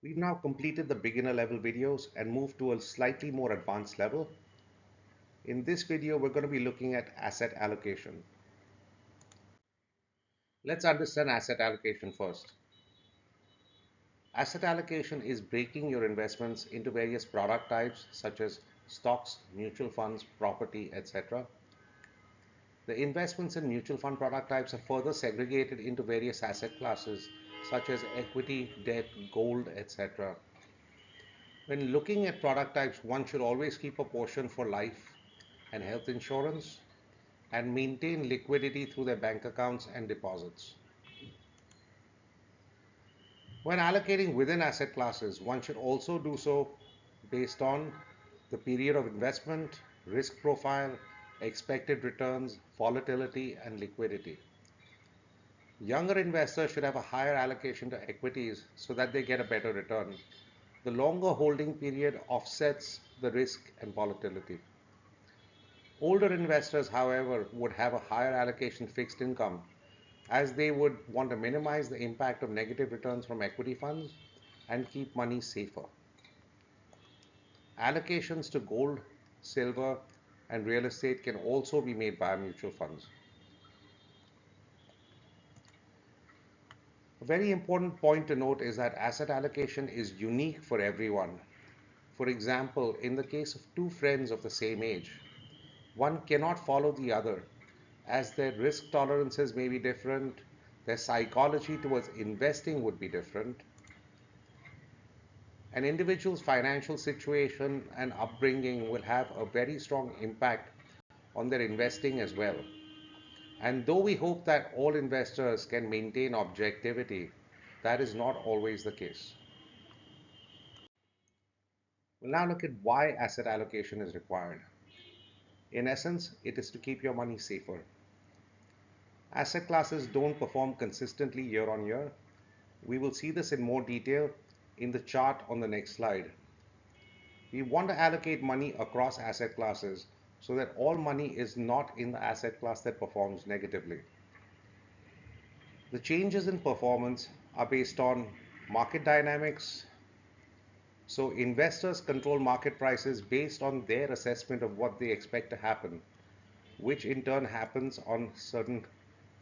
We've now completed the beginner level videos and moved to a slightly more advanced level. In this video, we're going to be looking at asset allocation. Let's understand asset allocation first. Asset allocation is breaking your investments into various product types such as stocks, mutual funds, property, etc. The investments in mutual fund product types are further segregated into various asset classes such as equity, debt, gold, etc. When looking at product types, one should always keep a portion for life and health insurance and maintain liquidity through their bank accounts and deposits. When allocating within asset classes, one should also do so based on the period of investment, risk profile, expected returns, volatility, and liquidity. Younger investors should have a higher allocation to equities so that they get a better return. The longer holding period offsets the risk and volatility. Older investors, however, would have a higher allocation to fixed income as they would want to minimize the impact of negative returns from equity funds and keep money safer. Allocations to gold, silver, and real estate can also be made by mutual funds. A very important point to note is that asset allocation is unique for everyone. For example, in the case of two friends of the same age, one cannot follow the other as their risk tolerances may be different, their psychology towards investing would be different. An individual's financial situation and upbringing will have a very strong impact on their investing as well. And though we hope that all investors can maintain objectivity, that is not always the case. We'll now look at why asset allocation is required. In essence, it is to keep your money safer. Asset classes don't perform consistently year on year. We will see this in more detail in the chart on the next slide. We want to allocate money across asset classes so that all money is not in the asset class that performs negatively. The changes in performance are based on market dynamics. So investors control market prices based on their assessment of what they expect to happen, which in turn happens on certain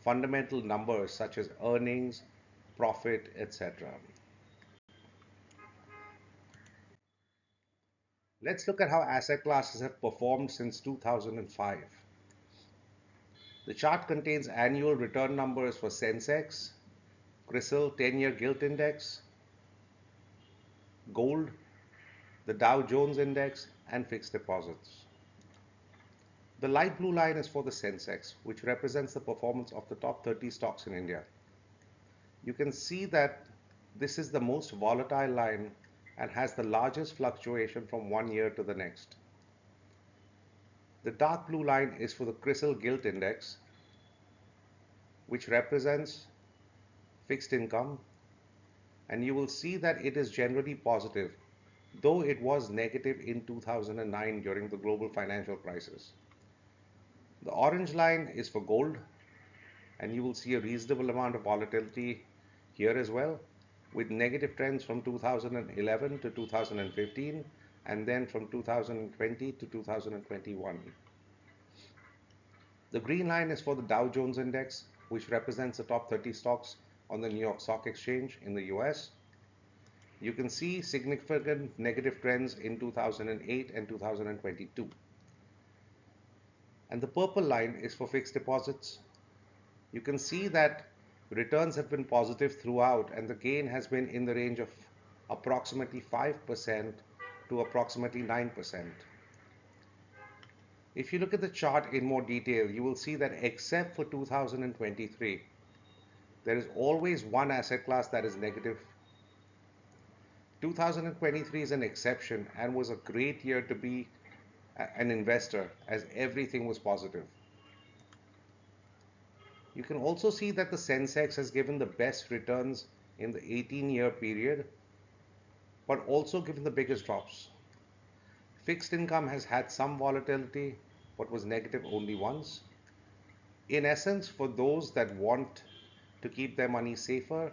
fundamental numbers such as earnings, profit, etc. Let's look at how asset classes have performed since 2005. The chart contains annual return numbers for Sensex, CRISIL 10-year gilt index, gold, the Dow Jones index, and fixed deposits. The light blue line is for the Sensex, which represents the performance of the top 30 stocks in India. You can see that this is the most volatile line and has the largest fluctuation from one year to the next. The dark blue line is for the CRISIL gilt index, which represents fixed income, and you will see that it is generally positive, though it was negative in 2009 during the global financial crisis. The orange line is for gold, and you will see a reasonable amount of volatility here as well, with negative trends from 2011 to 2015 and then from 2020 to 2021. The green line is for the Dow Jones index, which represents the top 30 stocks on the New York Stock Exchange in the US. You can see significant negative trends in 2008 and 2022. And the purple line is for fixed deposits. You can see that returns have been positive throughout, and the gain has been in the range of approximately 5% to approximately 9%. If you look at the chart in more detail, you will see that except for 2023, there is always one asset class that is negative. 2023 is an exception and was a great year to be an investor as everything was positive. You can also see that the Sensex has given the best returns in the 18-year period, but also given the biggest drops. Fixed income has had some volatility, but was negative only once. In essence, for those that want to keep their money safer,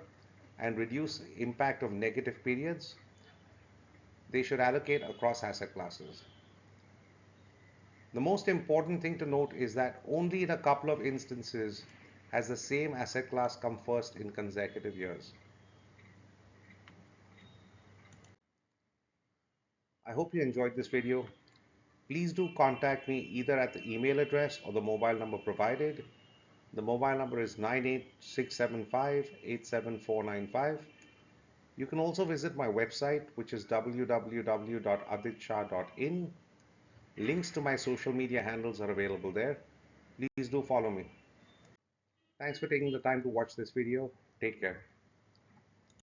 and reduce impact of negative periods, they should allocate across asset classes. The most important thing to note is that only in a couple of instances has the same asset class come first in consecutive years. I hope you enjoyed this video. Please do contact me either at the email address or the mobile number provided. The mobile number is 98675 You can also visit my website, which is www.aditshah.in. Links to my social media handles are available there. Please do follow me. Thanks for taking the time to watch this video. Take care.